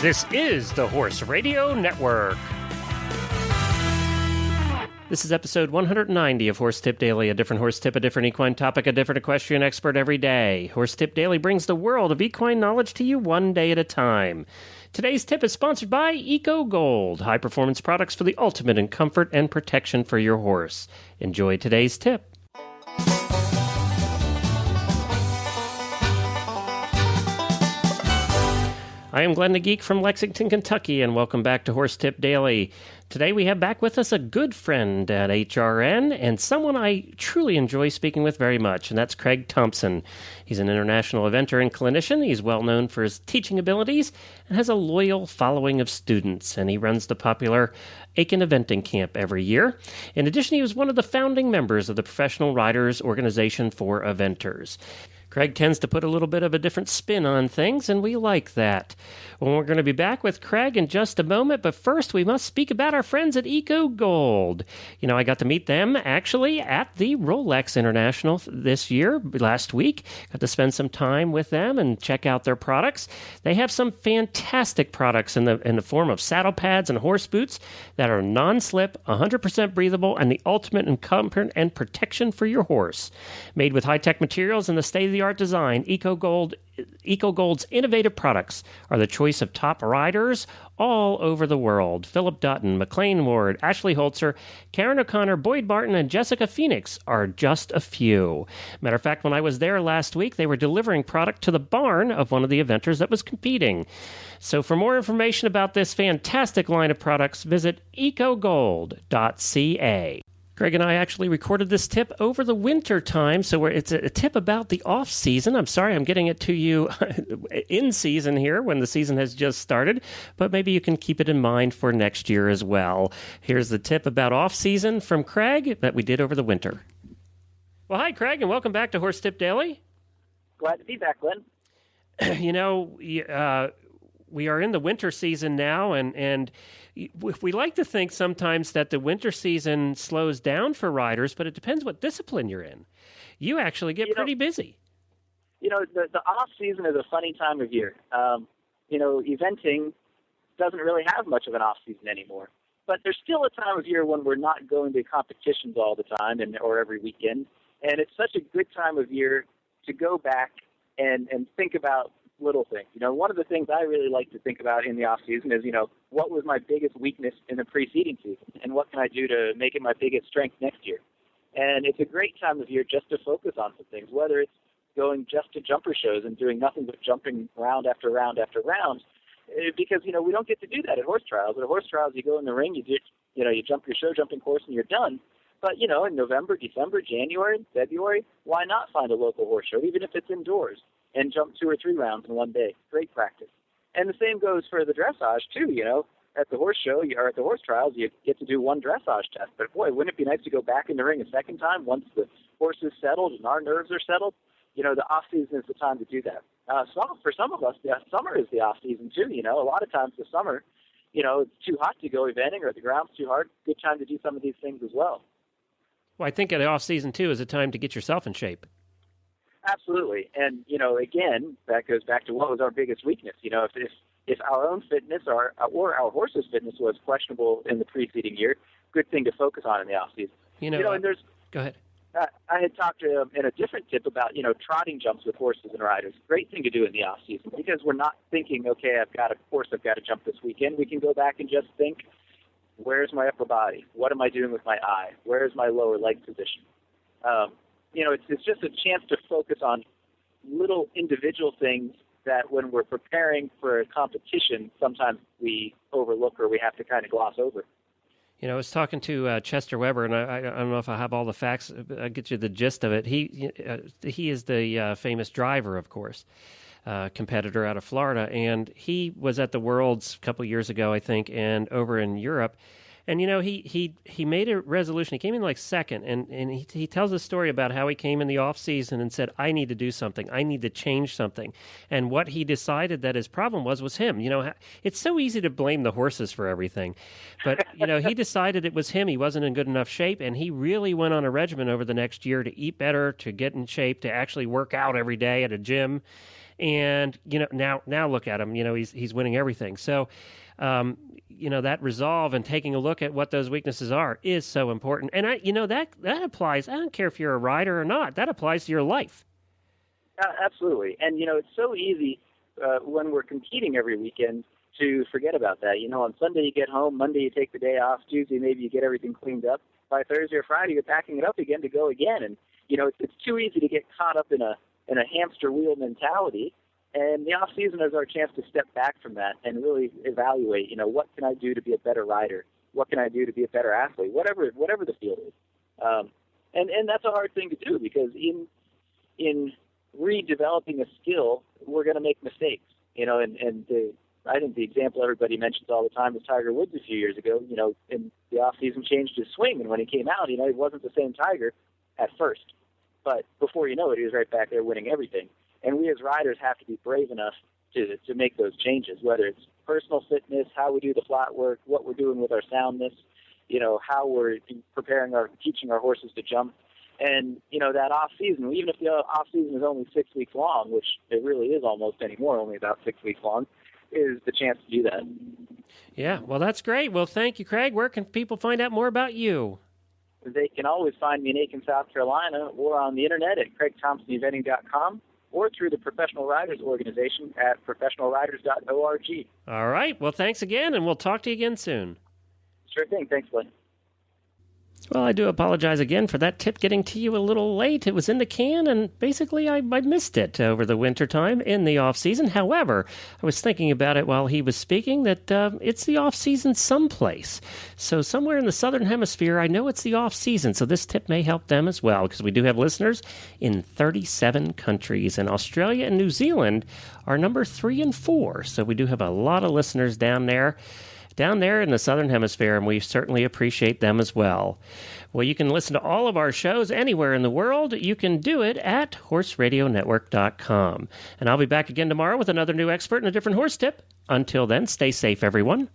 This is the Horse Radio Network. This is episode 190 of Horse Tip Daily, a different horse tip, a different equine topic, a different equestrian expert every day. Horse Tip Daily brings the world of equine knowledge to you one day at a time. Today's tip is sponsored by Eco Gold, high-performance products for the ultimate in comfort and protection for your horse. Enjoy today's tip. I am Glenn the Geek from Lexington, Kentucky, and welcome back to Horse Tip Daily. Today we have back with us a good friend at HRN and someone I truly enjoy speaking with very much, and that's Craig Thompson. He's an international eventer and clinician. He's well known for his teaching abilities and has a loyal following of students, and he runs the popular Aiken Eventing Camp every year. In addition, he was one of the founding members of the Professional Riders Organization for Eventers. Craig tends to put a little bit of a different spin on things, and we like that. Well, we're going to be back with Craig in just a moment, but first we must speak about our friends at Eco Gold. You know, I got to meet them actually at the Rolex International last week. Got to spend some time with them and check out their products. They have some fantastic products in the form of saddle pads and horse boots that are non-slip, 100% breathable, and the ultimate in comfort and protection for your horse. Made with high-tech materials and the state-of-the-art design, Eco Gold's innovative products are the choice of top riders all over the world. Philip Dutton, McLean Ward, Ashley Holzer, Karen O'Connor, Boyd Martin, and Jessica Phoenix are just a few. Matter of fact, when I was there last week, they were delivering product to the barn of one of the eventers that was competing. So for more information about this fantastic line of products, visit ecogold.ca. Greg and I actually recorded this tip over the winter time, so it's a tip about the off-season. I'm sorry I'm getting it to you in season here when the season has just started, but maybe you can keep it in mind for next year as well. Here's the tip about off-season from Craig that we did over the winter. Well, hi, Craig, and welcome back to Horse Tip Daily. Glad to be back, Glenn. You know, we are in the winter season now, and we like to think sometimes that the winter season slows down for riders, but it depends what discipline you're in. You actually get pretty busy. You know, the off season is a funny time of year. Eventing doesn't really have much of an off season anymore. But there's still a time of year when we're not going to competitions all the time or every weekend. And it's such a good time of year to go back and think about little things. You know, one of the things I really like to think about in the off season is, what was my biggest weakness in the preceding season, and what can I do to make it my biggest strength next year? And it's a great time of year just to focus on some things, whether it's going just to jumper shows and doing nothing but jumping round after round after round, because we don't get to do that at horse trials. At horse trials, you go in the ring, you jump your show jumping course, and you're done. But in November, December, January, February, why not find a local horse show, even if it's indoors, and jump 2 or 3 rounds in one day? Great practice. And the same goes for the dressage, too. At the horse show or at the horse trials, you get to do one dressage test. But, boy, wouldn't it be nice to go back in the ring a second time once the horse is settled and our nerves are settled? The off-season is the time to do that. For some of us, the summer is the off-season, too. A lot of times the summer, it's too hot to go eventing or the ground's too hard. Good time to do some of these things as well. Well, I think at off-season, too, is a time to get yourself in shape. Absolutely. And, again, that goes back to what was our biggest weakness. If our own fitness or our horse's fitness was questionable in the preceding year, good thing to focus on in the off-season. And there's... Go ahead. I had talked in a different tip about, trotting jumps with horses and riders. Great thing to do in the off-season because we're not thinking, okay, I've got a horse I've got to jump this weekend. We can go back and just think, where's my upper body? What am I doing with my eye? Where's my lower leg position? It's just a chance to focus on little individual things that when we're preparing for a competition, sometimes we overlook or we have to kind of gloss over. I was talking to Chester Weber, and I don't know if I have all the facts. I'll get you the gist of it. He is the famous driver, of course, competitor out of Florida, and he was at the Worlds a couple years ago, I think, and over in Europe, And he made a resolution. He came in like second, and he tells a story about how he came in the off season and said, "I need to do something. I need to change something." And what he decided that his problem was him. It's so easy to blame the horses for everything, but he decided it was him. He wasn't in good enough shape, and he really went on a regimen over the next year to eat better, to get in shape, to actually work out every day at a gym. And now look at him. He's winning everything. So. That resolve and taking a look at what those weaknesses are is so important. And that applies. I don't care if you're a rider or not. That applies to your life. Absolutely. And, it's so easy when we're competing every weekend to forget about that. On Sunday you get home, Monday you take the day off, Tuesday maybe you get everything cleaned up. By Thursday or Friday you're packing it up again to go again. And, it's too easy to get caught up in a hamster wheel mentality. And the off season is our chance to step back from that and really evaluate, what can I do to be a better rider? What can I do to be a better athlete? Whatever the field is. And that's a hard thing to do because in redeveloping a skill, we're going to make mistakes, I think the example everybody mentions all the time is Tiger Woods a few years ago, in the off season changed his swing. And when he came out, he wasn't the same Tiger at first, but before you know it, he was right back there winning everything. And we as riders have to be brave enough to make those changes, whether it's personal fitness, how we do the flat work, what we're doing with our soundness, how we're teaching our horses to jump. And, that off season, even if the off season is only 6 weeks long, which it really is almost anymore, only about 6 weeks long, is the chance to do that. Yeah, well, that's great. Well, thank you, Craig. Where can people find out more about you? They can always find me in Aiken, South Carolina, or on the internet at CraigThompsonEventing.com. or through the Professional Riders Organization at professionalriders.org. All right. Well, thanks again, and we'll talk to you again soon. Sure thing. Thanks, Glenn. Well, I do apologize again for that tip getting to you a little late. It was in the can, and basically I missed it over the wintertime in the off-season. However, I was thinking about it while he was speaking that it's the off-season someplace. So somewhere in the Southern Hemisphere, I know it's the off-season, so this tip may help them as well, because we do have listeners in 37 countries, and Australia and New Zealand are number 3 and 4. So we do have a lot of listeners down there in the Southern Hemisphere, and we certainly appreciate them as well. Well, you can listen to all of our shows anywhere in the world. You can do it at horseradionetwork.com. And I'll be back again tomorrow with another new expert and a different horse tip. Until then, stay safe, everyone.